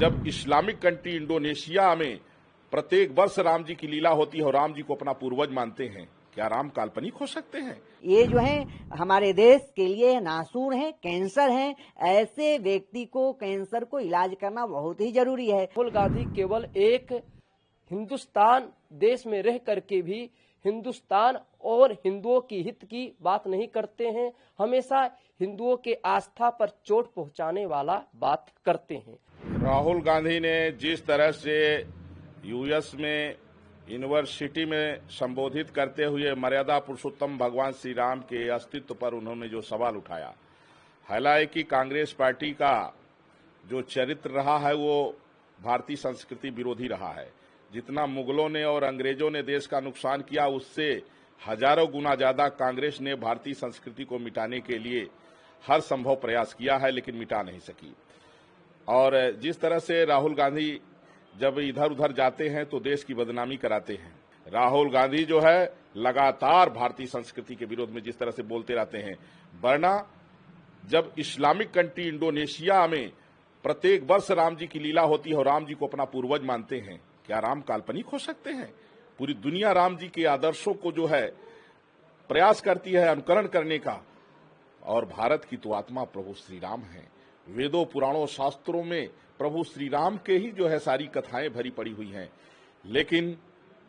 जब Islamic country Indonesia में प्रत्येक वर्ष राम जी की लीला होती है और राम जी को अपना पूर्वज मानते हैं, क्या राम काल्पनिक हो सकते हैं? ये जो है हमारे देश के लिए नासूर है, कैंसर है। ऐसे व्यक्ति को कैंसर को इलाज करना बहुत ही जरूरी है। राहुल गांधी केवल एक हिंदुस्तान देश में रह करके भी हिंदुस्तान और हिंदुओं की हित की बात नहीं करते हैं, हमेशा हिंदुओं के आस्था पर चोट पहुंचाने वाला बात करते हैं। राहुल गांधी ने जिस तरह से यूएस में यूनिवर्सिटी में संबोधित करते हुए मर्यादा पुरुषोत्तम भगवान श्री राम के अस्तित्व पर उन्होंने जो सवाल उठाया, हालांकि कांग्रेस पार्टी का जो चरित्र रहा है वो भारतीय संस्कृति विरोधी रहा है। जितना मुगलों ने और अंग्रेजों ने देश का नुकसान किया, उससे हजारों गुना ज्यादा कांग्रेस ने भारतीय संस्कृति को मिटाने के लिए हर संभव प्रयास किया है, लेकिन मिटा नहीं सकी। और जिस तरह से राहुल गांधी जब इधर उधर जाते हैं तो देश की बदनामी कराते हैं। राहुल गांधी जो है लगातार भारतीय संस्कृति के विरोध में जिस तरह से बोलते रहते हैं, वरना जब इस्लामिक कंट्री इंडोनेशिया में प्रत्येक वर्ष राम जी की लीला होती है और राम जी को अपना पूर्वज मानते हैं, क्या राम काल्पनिक हो सकते हैं? पूरी दुनिया राम जी के आदर्शों को जो है प्रयास करती है अनुकरण करने का, और भारत की तो आत्मा प्रभु श्री राम है। वेदों पुराणों शास्त्रों में प्रभु श्री राम के ही जो है सारी कथाएं भरी पड़ी हुई हैं। लेकिन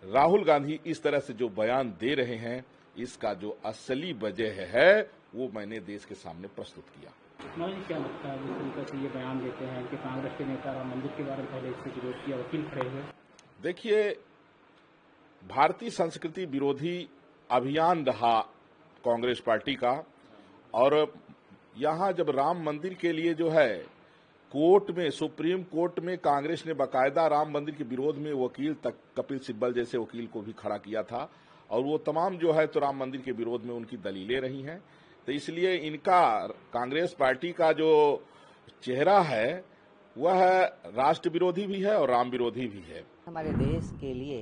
राहुल गांधी इस तरह से जो बयान दे रहे हैं, इसका जो असली वजह है वो मैंने देश के सामने प्रस्तुत किया। क्या लगता है जिस तरीके से ये बयान देते हैं कि कांग्रेस के नेता राम मंदिर के बारे में पहले इससे विरोध किया, वकील खड़े हुए? देखिए, भारतीय संस्कृति विरोधी अभियान रहा कांग्रेस पार्टी का, और यहां जब राम मंदिर के लिए जो है कोर्ट में, सुप्रीम कोर्ट में कांग्रेस ने बाकायदा राम मंदिर के विरोध में वकील तक, कपिल सिब्बल जैसे वकील को भी खड़ा किया था, और वो तमाम जो है तो राम मंदिर के विरोध में उनकी दलीलें रही हैं। तो इसलिए इनका, कांग्रेस पार्टी का जो चेहरा है वह राष्ट्र विरोधी भी है और राम विरोधी भी है। हमारे देश के लिए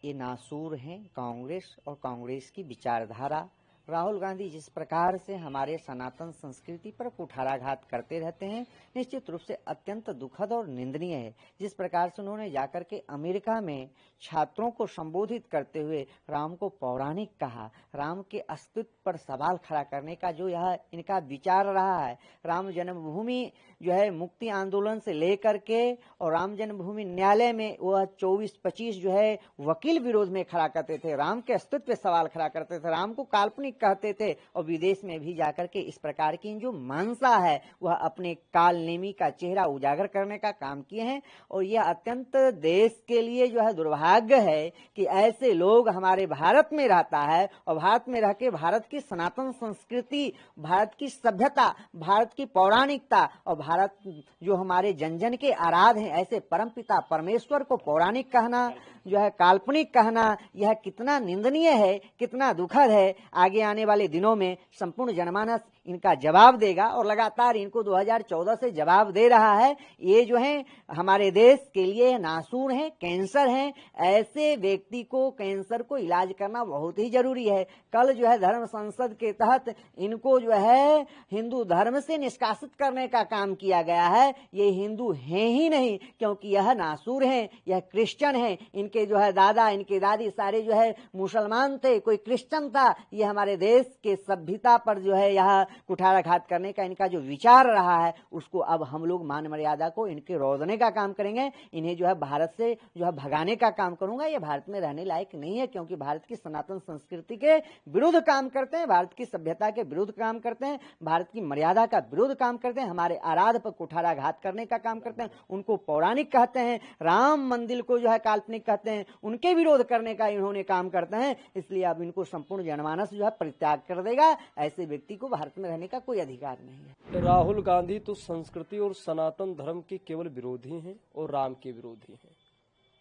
ये नासूर हैं कांग्रेस और कांग्रेस की विचारधारा। राहुल गांधी जिस प्रकार से हमारे सनातन संस्कृति पर कुठाराघात करते रहते हैं, निश्चित रूप से अत्यंत दुखद और निंदनीय है। जिस प्रकार से उन्होंने जाकर के अमेरिका में छात्रों को संबोधित करते हुए राम को पौराणिक कहा, राम के अस्तित्व पर सवाल खड़ा करने का जो यह इनका विचार रहा है, राम जन्मभूमि जो है मुक्ति आंदोलन से लेकर के और राम जन्मभूमि न्यायालय में वह 24-25 जो है वकील विरोध में खड़ा करते थे, राम के अस्तित्व पे सवाल खड़ा करते थे, राम को काल्पनिक कहते थे, और विदेश में भी जाकर के इस प्रकार की जो मंशा है वह अपने कालनेमी का चेहरा उजागर करने का काम किए हैं। और यह अत्यंत देश के लिए जो है दुर्भाग्य है कि ऐसे लोग हमारे भारत में रहता है, और भारत में रह के भारत की सनातन संस्कृति, भारत की सभ्यता, भारत की पौराणिकता और भारत जो हमारे जन जन के आराध्य हैं, ऐसे परमपिता परमेश्वर को पौराणिक कहना, जो है काल्पनिक कहना, यह कितना निंदनीय है, कितना दुखद है। आगे आने वाले दिनों में संपूर्ण जनमानस इनका जवाब देगा, और लगातार इनको 2014 से जवाब दे रहा है। ये जो है हमारे देश के लिए नासूर हैं, कैंसर हैं। ऐसे व्यक्ति को, कैंसर को इलाज करना बहुत ही जरूरी है। कल जो है धर्म संसद के तहत इनको जो है हिंदू धर्म से निष्कासित करने का काम किया गया है। ये हिंदू हैं ही नहीं, क्योंकि यह नासूर हैं, यह क्रिश्चियन हैं। इनके जो है दादा, इनके दादी सारे जो है मुसलमान थे, कोई क्रिश्चियन था। ये हमारे देश के सभ्यता पर जो है यह कुठाराघात करने का इनका जो विचार रहा है, उसको अब हम लोग मान मर्यादा को इनके रोकने का काम करेंगे। इन्हें जो है भारत से जो है भगाने का काम करूंगा। ये भारत में रहने लायक नहीं है, क्योंकि भारत की सनातन संस्कृति के विरुद्ध काम करते हैं, भारत की सभ्यता के विरुद्ध काम करते हैं, भारत की मर्यादा का विरुद्ध काम करते हैं, हमारे आराध्य पर कुठाराघात करने का काम करते हैं। उनको पौराणिक कहते हैं, राम मंदिर को जो है काल्पनिक कहते हैं, उनके विरोध करने का इन्होंने काम करते हैं। इसलिए अब इनको संपूर्ण जनमानस जो है परित्याग कर देगा। ऐसे व्यक्ति को भारत में रहने का कोई अधिकार नहीं है। राहुल गांधी तो संस्कृति और सनातन धर्म के केवल विरोधी हैं और राम के विरोधी हैं,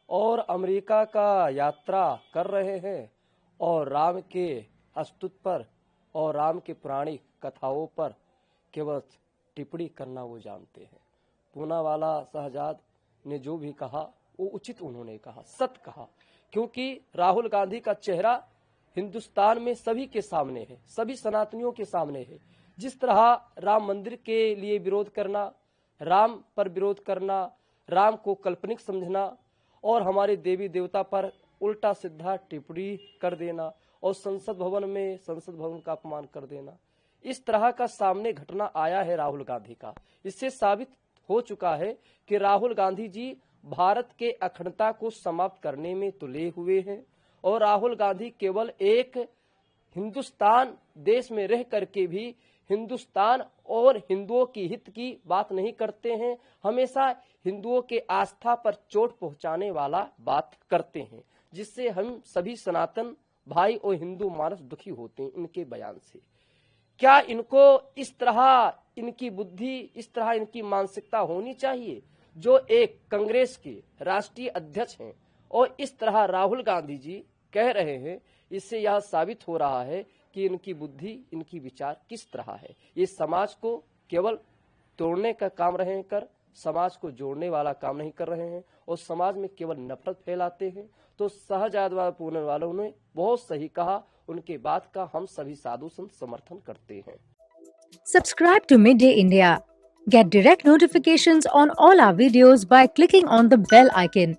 और अमेरिका का यात्रा कर रहे हैं, और राम के अस्तित्व पर और राम के पौराणिक कथाओं पर केवल टिप्पणी करना वो जानते हैं। पूनावाला शहजाद ने जो भी कहा वो उचित उन्होंने कहा, सत्य कहा, क्योंकि राहुल गांधी का चेहरा हिंदुस्तान में सभी के सामने है, सभी सनातनियों के सामने है। जिस तरह राम मंदिर के लिए विरोध करना, राम पर विरोध करना, राम को काल्पनिक समझना और हमारे देवी देवता पर उल्टा सीधा टिप्पणी कर देना और संसद भवन का अपमान कर देना, इस तरह का सामने घटना आया है राहुल गांधी का। इससे साबित हो चुका है कि राहुल गांधी जी भारत के अखंडता को समाप्त करने में तुले हुए हैं और राहुल गांधी केवल एक हिंदुस्तान देश में रह करके भी हिंदुस्तान और हिंदुओं की हित की बात नहीं करते हैं, हमेशा हिंदुओं के आस्था पर चोट पहुंचाने वाला बात करते हैं, जिससे हम सभी सनातन भाई और हिंदू मानस दुखी होते हैं इनके बयान से। क्या इनको इस तरह इनकी बुद्धि, इस तरह इनकी मानसिकता होनी चाहिए? जो एक कांग्रेस के राष्ट्रीय अध्यक्ष हैं और इस तरह राहुल गांधी जी कह रहे हैं, इससे यह साबित हो रहा है कि इनकी बुद्धि, इनकी विचार किस तरह है। ये समाज को केवल तोड़ने का काम रहे कर, समाज को जोड़ने वाला काम नहीं कर रहे हैं और समाज में केवल नफरत फैलाते हैं। तो शहजादवाद पूनम वालों ने बहुत सही कहा, उनके बात का हम सभी साधु संत समर्थन करते हैं। Subscribe to Midday India. Get direct notifications on all our videos by clicking on the bell icon.